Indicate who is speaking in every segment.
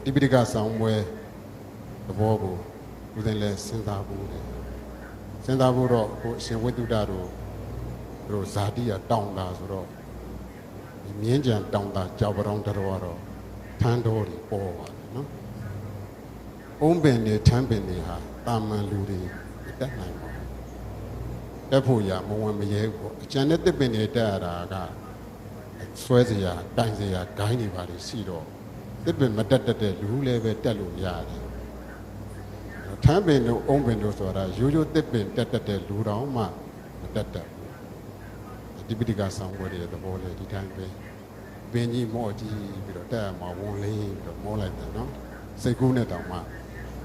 Speaker 1: တိပိဋကဆောင်းပွဲသဘောကိုဦးဇင်းလဲစဉ်းစားဖို့တယ်စဉ်းစားဖို့တော့ကိုအရှင်ဝိတုဒ္ဓတို့ဇာတိရတောင်းတာဆိုတော့ဒီမြင်းကြံတောင်းတာကြောက်ပရောင်းတော်ကတော့ထန်းတော်တွေပေါ်ပါတယ်နော်အုံးပင်တွေထန်းပင်တွေဟာတာမန်လူတွေတက်နိုင်ပါတက်ဖို့ရမဝင်မရဲဘူးပေါ့အကျန်တဲ့တစ်ပင်တွေတက်ရတာကဆွဲစရာတိုင်စရာဂိုင်းတွေပါလေရှိတော့တစ်ပင်မတက်တဲ့လူလည်းပဲတက်လို့ရတယ်ထမ်းပင်တို့အုံးပင်တို့ဆိုတာရိုးရိုးတစ်ပင်တက်တဲ့လူတော်မှမတက်တတ်ဘူးတိပိဋကဆောင်းပွဲတွေသဘောလေဒီတိုင်းပဲပင်ကြီးမော့ကြီးပြီးတော့တက်ရမှာဝန်လေးပြီးတော့မောလိုက်တယ်နော်စိတ်ကူးနဲ့တောင်မှ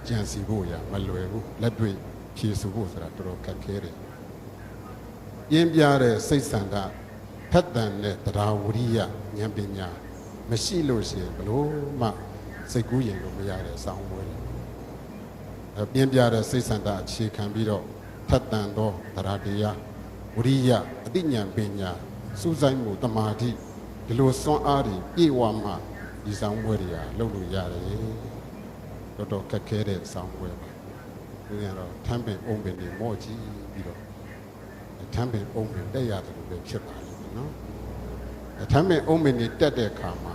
Speaker 1: ကြံစီဖို့ရမလွယ်ဘူးလက်တွေ့ဖြည့်စုဖို့ဆိုတာတော်တော်ခက်ခဲတယ်ပြင်းပြတဲ့စိတ်ဆန္ဒဖတ်တန်တဲ့တရားဝရိယဉာဏ်ပညာမရှိလို့ရှိရင်ဘလို့မှစိတ်ကူးရင်လို့မရတဲ့ဆောင်းပွဲတွေပြင်းပြတဲ့စိတ်ဆန္ဒအခြေခံပြီးတော့ဖတ်တန်သောတရားတရားဝရိယအတိညာပညာစူးစိုက်မှုတမာတိဒီလိုစွမ်းအားတွေပြေဝမှဒီဆောင်းပွဲတွေကလုပ်လို့ရတယ်တော်တော်ခက်ခဲတဲ့ဆောင်းပွဲပါဒီကတော့ထမ်းပင်အုံပင်တွေမော့ကြည့်ပြီးတော့ထမ်းပင်အုံပင်တက်ရတယ်လို့ပဲဖြစ်ပါလိမ့်မယ်နော်ထမ်းပင်အုံပင်တွေတက်တဲ့အခါမှာ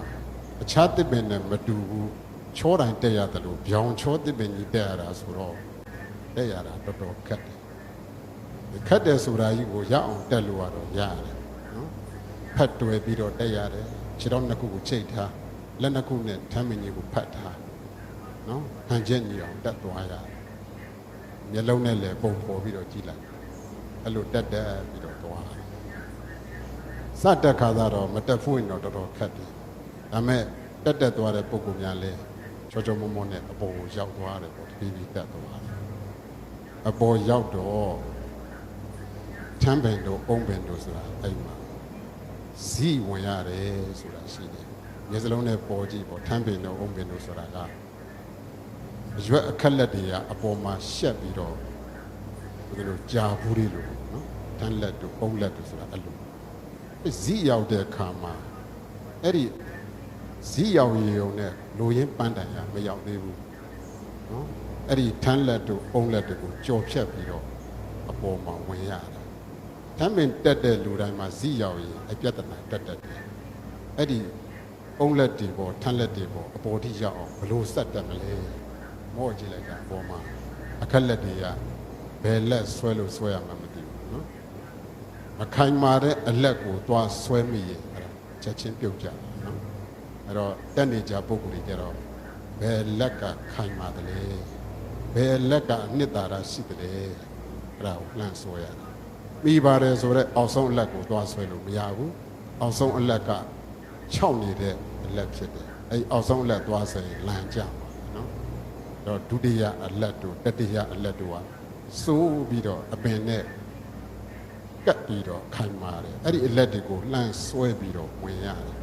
Speaker 1: အခြားတစ်ပင်နဲ့မတူဘူးချောတိုင်းတက်ရတယ်လို့ဗျောင်ချောတစ်ပင်ကြီးတက်ရတာဆိုတော့တက်ရတာတော်တော်ခက်တယ်ခက်တယ်ဆိုတာကြီးကိုရအောင်တက်လို့ရတော့ရတယ်နော်ဖတ်တွယ်ပြီးတော့တက်ရတယ်ခြေတော်နှစ်ခုကိုချိတ်ထားလက်နှစ်ခုနဲ့ထမ်းပင်ကြီးကိုဖတ်ထားနော်ဟန်ချက်ညီအောင်တက်သွားရတယ်မျက်လုံးနဲ့လည်းပုံပေါ်ပြီးတော့ကြည့်လိုက်အဲ့လိုတက်ပြီးတော့သွားစတက်ခါတော့မတက်ဖို့ရင်တော့တော်တော်ခက်တယ်ဒါမဲ့တက်သွားတဲ့ပုံကူများလဲချောချောမောမောနဲ့အပေါ်ကိုရောက်သွားတယ်ပေါ့ဒီပြီးတက်သွားတယ်အပေါ်ရောက်တော့ထမ်းပင်တို့အုံးပင်တို့ဆိုတာအဲ့မှာဇီဝင်ရတယ်ဆိုတာရှိတယ်မျက်စလုံးနဲ့ပေါ်ကြည့်ပေါ့ထမ်းပင်တို့အုံးပင်တို့ဆိုတာကရွက်အခက်လက်တွေကအပေါ်မှာရှက်ပြီးတော့ဒီလိုကြာဘူးတွေလို့နော်တန်းလက်တို့ပုံလက်တို့ဆိုတာအဲ့လိုဇီရောက်တဲ့အခါမှာအဲ့ဒီဇီရောက်ရုံနဲ့လိုရင်းပန်းတိုင်ရမရောက်သေးဘူးနော်အဲ့ဒီတန်းလက်တို့ပုံလက်တို့ကိုကြော်ဖြတ်ပြီးတော့အပေါ်မှာဝင်ရတယ်တမ်းပင်တက်တဲ့လူတိုင်းမှာဇီရောက်ရင်အပြဿနာတက်တယ်အဲ့ဒီပုံလက်တွေပေါ်တန်းလက်တွေပေါ်အပေါ်ထိရောက်အောင်ဘလို့ဆက်တက်မလဲမော့ကြည့်လိုက်တာအပေါ်မှာအခက်လက်တွေကဘယ်လက်ဆွဲလို့ဆွဲရမှာမသိဘူးနော်မခိုင်မာတဲ့အလက်ကိုသွားဆွဲမိရင်အဲ့ဒါချက်ချင်းပြုတ်ကြတယ်နော်အဲ့တော့တက်နေကြပုံကိုယ်တွေကြတော့ဘယ်လက်ကခိုင်မာတယ်လဲဘယ်လက်ကအနှစ်သာရရှိတယ်လဲအဲ့ဒါကိုလှမ်းဆွဲရတယ်မိပါတယ်ဆိုတော့အောက်ဆုံးအလက်ကိုသွားဆွဲလို့မရဘူးအောက်ဆုံးအလက်က6နေတဲ့အလက်ဖြစ်တယ်အဲ့အောက်ဆုံးအလက်သွားဆွဲရင်လမ်းကြနော်တော့ဒုတိယအလက်တို့တတိယအလက်တို့ကစိုးပြီးတော့အပင်နဲ့ကပ်ပြီးတော့ခိုင်မာတယ်အဲ့ဒီအလက်တွေကိုလှမ်းဆွဲပြီးတော့ဝင်ရတယ်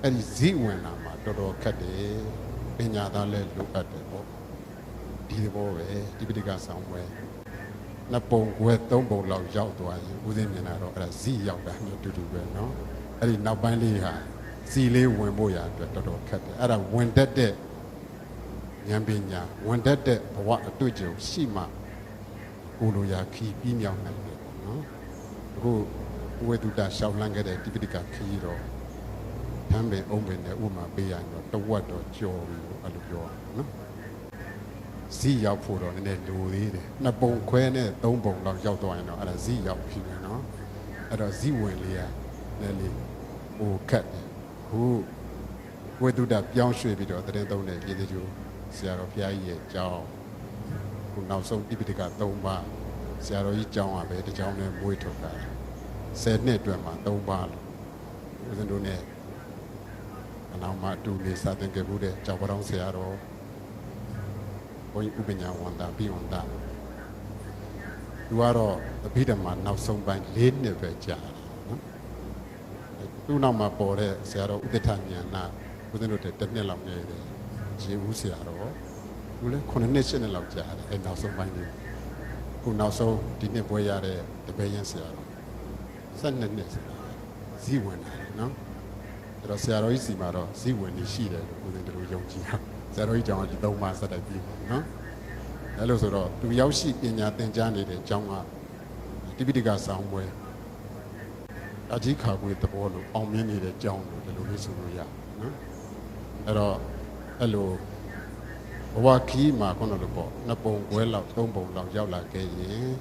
Speaker 1: အဲ့ဒီဇီဝင်လာမှာတော်တော်ခက်တယ်ပညာသားလည်းလိုအပ်တယ်ပေါ့ဒီဘောပဲဒီပိဋကဆောင်းပွဲနှစ်ပုံခွဲသုံးပုံလောက်ရောက်သွားရင်ဦးသိမြင်လာတော့အဲ့ဒါဇီရောက်တာနဲ့တူတူပဲเนาะအဲ့ဒီနောက်ပိုင်းလေးဟာဇီလေးဝင်ဖို့ရအတွက်တော်တော်ခက်တယ်အဲ့ဒါဝင်တတ်တဲ့ဉာဏ်ပညာဝင်တတ်တဲ့ဘဝအတွေ့အကြုံရှိမှကိုလိုရာခီးပြီးမြောက်နိုင်တယ်ပေါ့နော်အခုဝေဒုတရှောင်းလန်းခဲ့တဲ့တိပိဋကခီးတော့ထမ်းပင်အုံးပင်နဲ့ဥမာပေးရရင်တော့တဝက်တော့ကြော်ပြီအဲ့လိုပြောရနော်ဇီရောက်ဖို့တော့နည်းနည်းလိုသေးတယ်နှစ်ပုံခွဲနဲ့သုံးပုံလောက်ရောက်သွားရင်တော့အဲ့ဒါဇီရောက်ပြီပဲနော်အဲ့တော့ဇီဝင်လေးကနည်းလေးဟိုခက်တယ်ခုဝေဒုတပြောင်းရွှေ့ပြီးတော့တရင်သုံးတဲ့ပြည်သူကျိုးဆရာတော်ဘုရားကြီးရဲ့အကြောင်းခုနောက်ဆုံးတိပိဋက3ပါးဆရာတော်ကြီးကျောင်းကပဲတကျောင်းနဲ့မွေးထုတ်တာ10နှစ်အတွင်းမှာ3ပါးလို့ဦးဇင်းတို့ ਨੇ အနောက်မှာတူနေစတင်ခဲ့မှုတဲ့ကျောင်းပတော်ဆရာတော်ဘုန်းကြီးဥပညာဝန်တာပြီးဝန်တာသူကတော့အဘိဓမ္မာနောက်ဆုံးပိုင်း4နှစ်ပဲကြာတယ်နော်သူ့နောက်မှာပေါ်တဲ့ဆရာတော်ဥဒ္ဒထဉာဏဦးဇင်းတို့တစ်နှစ်လောက်နေတယ်ရေဦးဆရာတော်သူလည်း9နှစ်10နှစ်လောက်ကြာတယ်အဲနောက်ဆုံးပိုင်းလေးခုနောက်ဆုံးဒီနှစ်ပွဲရတဲ့တပည့်ရင်းဆရာတော်12နှစ်ဇီဝင်တယ်နော်အဲ့တော့ဆရာတော်ကြီးစီမှာတော့ဇီဝင်နေရှိတယ်လို့ဦးဇင်းတို့ယုံကြည်တာ ဆရာတော်ကြီးကျောင်းကဒီ3ပါးဆက်တိုက်ပြီးနော်အဲ့လိုဆိုတော့သူရောက်ရှိပညာသင်ကြားနေတဲ့ကျောင်းကတိပိဋကဆောင်းပွဲအကြီးခါကွေသဘောလို့အောင်မြင်နေတဲ့ကျောင်းလို့ဒီလိုလေးဆိုလို့ရနော်အဲ့တော့အဲ့လိုဘဝခီးမှာခုနလိုပေါ့2ပုံခွဲလောက်3ပုံလောက်ရောက်လာခဲ့ရင်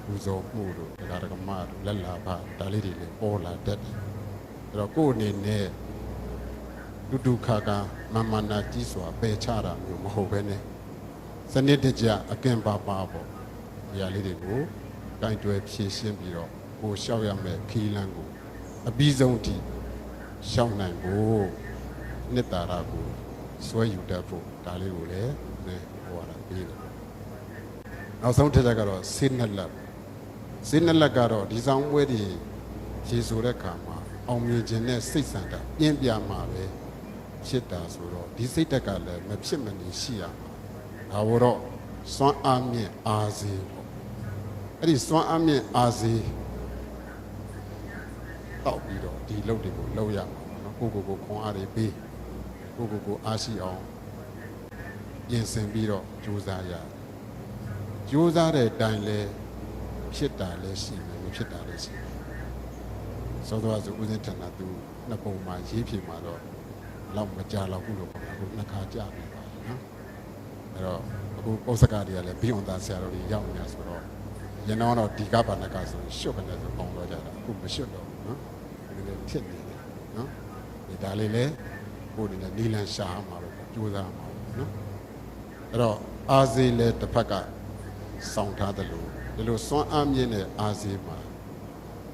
Speaker 1: ပူဇော်မှုတို့တရားဓမ္မတို့လက်လာပါဒါလေးတွေလည်းပေါ်လာတတ်တယ်အဲ့တော့ကိုယ်အနေနဲ့ဒုဒုခါကမမနာကြီးစွာပယ်ချတာမျိုးမဟုတ်ဘဲနဲ့စနစ်တကျအကင်ပါပါပေါ့ဒီဟာလေးတွေကိုဂိုင်းတွဲဖြည့်ရှင်းပြီးတော့ကိုလျှောက်ရမယ်ခီးလန်းကိုအပြီးဆုံးထိရှောက်နိုင်ဖို့နှစ်တာရကိုစွဲယူတတ်ဖို့ဒါလေးကိုလည်းဟိုရတာပြီးတယ်နောက်ဆုံးတစ်ချက်ကတော့စိတ်နဲ့လက်စိတ်နဲ့လက်ကတော့ဒီဆောင်ပွဲတွေဖြည့်ဆိုတဲ့ခါမှာအောင်မြင်ခြင်းနဲ့စိတ်ဆန္ဒပြင်းပြမှာပဲဖြစ်တာဆိုတော့ဒီစိတ်တက်ကလည်းမဖြစ်မနေရှိရမှာဒါဘောတော့စွမ်းအားမြင့်အားစေပေါ့အဲ့ဒီစွမ်းအားမြင့်အားစေတောက်ပြီးတော့ဒီလုပ်တွေကိုလုပ်ရမှာနော်ကိုခွန်အားတွေပေးကိုအားရှိအောင်ပြင်ဆင်ပြီးတော့ကြိုးစားရကြိုးစားတဲ့အတိုင်းလဲဖြစ်တာလဲရှိတယ်မဖြစ်တာလဲရှိတယ်စောစောဆိုဦးစင်းထန်တာသူ2ပုံမှာရေးဖြစ်မှာတော့လောက်မကြလောက်ဘူးလို့ပြောတာအခု2ခါကြာပြီပါနော်အဲ့တော့အခုပုစကားတွေကလည်းဘီယွန်သားဆရာတော်တွေရောက်နေတာဆိုတော့ရင်းတော့ဒီကပါနကဆိုရှုပ်ကနေဆိုပေါင်းတော့ကြတာအခုမရှုပ်တော့ဘူးနော်ဒီလိုဖြစ်နေတယ်နော်ဒီဒါလေးလည်းကိုယ်နေနီလန်ရှာမှာပဲကြိုးစားမှာနော်အဲ့တော့အာဇီလည်းတစ်ဖက်ကစောင့်ထားတယ်လို့ဒီလိုစွမ်းအားမြင့်တဲ့အာဇီမှာ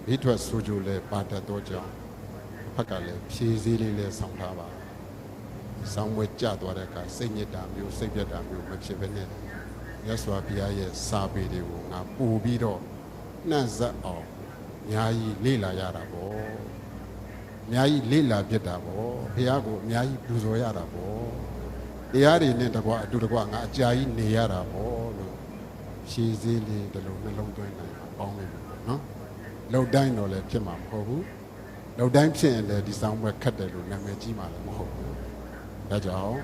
Speaker 1: မိထွက်ဆိုကြလဲပါတတ်တော့ကြောင်းတစ်ဖက်ကလည်းဖြည့်စည်းလေးလည်းစောင့်ထားပါဆောင်းဝဲကြသွားတဲ့အခါစိတ်ညစ်တာမျိုးစိတ်ပြတ်တာမျိုးမဖြစ်ဘဲနဲ့မြတ်စွာဘုရားရဲ့စာပေတွေကိုငါပို့ပြီးတော့နှံ့ဆက်အောင်အများကြီးလေ့လာရတာပေါ့အများကြီးလေ့လာပြစ်တာပေါ့ဘုရားကိုအများကြီးပူဇော်ရတာပေါ့တရားတွေနဲ့တကွာအတူတကွာငါအကြာကြီးနေရတာပေါ့လို့ဖြည့်စည်းလေးဒီလိုနှလုံးသွင်းနိုင်မှာပေါင်းနေပြီနော်လောက်တိုင်းတော့လည်းဖြစ်မှာမဟုတ်ဘူးလောက်တိုင်းဖြစ်ရင်လည်းဒီဆောင်ပွဲခတ်တယ်လို့နာမည်ကြီးမှာလည်းမဟုတ်ဘူးဒါကြောင့်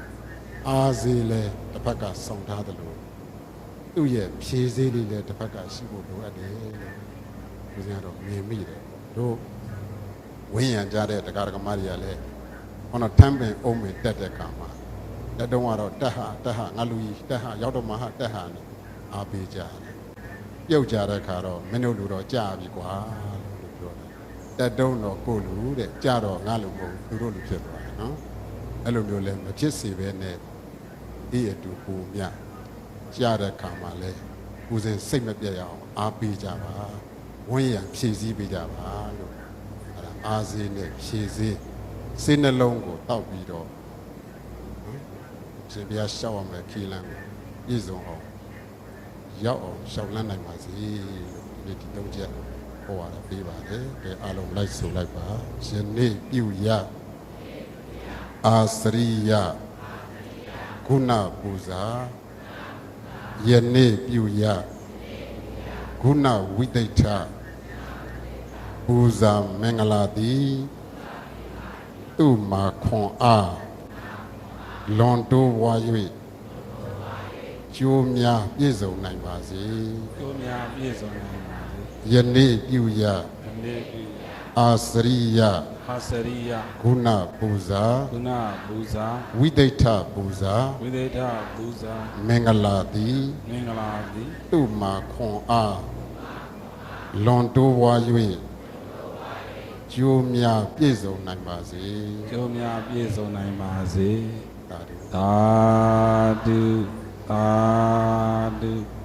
Speaker 1: အာဇီလည်းတစ်ဖက်ကစောင့်ထားတယ်လို့သူ့ရဲ့ဖြည့်စည်းလေးလည်းတစ်ဖက်ကရှိဖို့လိုအပ်တယ်လို့ဦးဇင်းကတော့မြင်မိတယ်တို့ဝိညာဉ်ကြတဲ့တရားဓမ္မတွေကလည်းဟောတော့ထမ်းပင်အုံးပင်တက်တဲ့ခါမှာတက်တော့ကတော့တက်ဟာငါလူကြီးတက်ဟာရောက်တော့မှဟာတက်ဟာနဲ့အားပေးကြတယ်ပြုတ်ကြတဲ့ခါတော့မင်းတို့လူတော့ကြာပြီကွာလို့ပြောတယ်တက်တုံးတော့ကိုလူတဲ့ကြာတော့ငါလူမဟုတ်သူတို့လူဖြစ်သွားတယ်နော်အဲ့လိုမျိုးလဲမဖြစ်စေပဲနဲ့ဒီအတူပူမြကြာတဲ့ခါမှာလဲဦးစင်စိတ်မပြတ်ရအောင်အားပေးကြပါဝန်းရံဖြည့်ဆည်းပေးကြပါလို့အဲ့ဒါအားစေးနဲ့ဖြည့်ဆည်းစိတ်နှလုံးကိုတောက်ပြီးတော့ရှင်ဘုရားရှောက်အောင်မယ်ခီလန်းကိုပြည့်စုံအောင်ရောက်အောင်ရှောက်လန်းနိုင်ပါစေလို့ဒီ3ချက်ဟောရတာပေးပါတယ်ကဲအားလုံးလိုက်ဆိုလိုက်ပါယနေ့ပြုရအာစရိယခုနပူဇာယနေ့ပြုရခုနဝိသိဋ္ဌပူဇာမင်္ဂလာတိသူမှာခွန်အားလွန်တိုးဝါ၍ကျိုးများပြည့်စုံနိုင်ပါစေ
Speaker 2: ကျိုးများပြည့်စုံနိုင်ပါစေ
Speaker 1: ယနေ့ပြုရ
Speaker 2: ယနေ့ပြုရ
Speaker 1: အာစရိယ
Speaker 2: အာစရိယ
Speaker 1: ခုနပူဇာ
Speaker 2: ခုနပူဇာ
Speaker 1: ဝိသိဋ္ဌပူဇာ
Speaker 2: ဝိသိဋ္ဌပူဇာ
Speaker 1: မင်္ဂလာတိ
Speaker 2: မင်္ဂလာတိ
Speaker 1: သူမှာခွန်အားလွန်တိုးဝါ၍ကျိုးများပြည့်စုံနိုင်ပါစေ
Speaker 2: ကျိုးများပြည့်စုံနိုင်ပါစေ
Speaker 1: သာဓု
Speaker 2: သာဓုသာဓု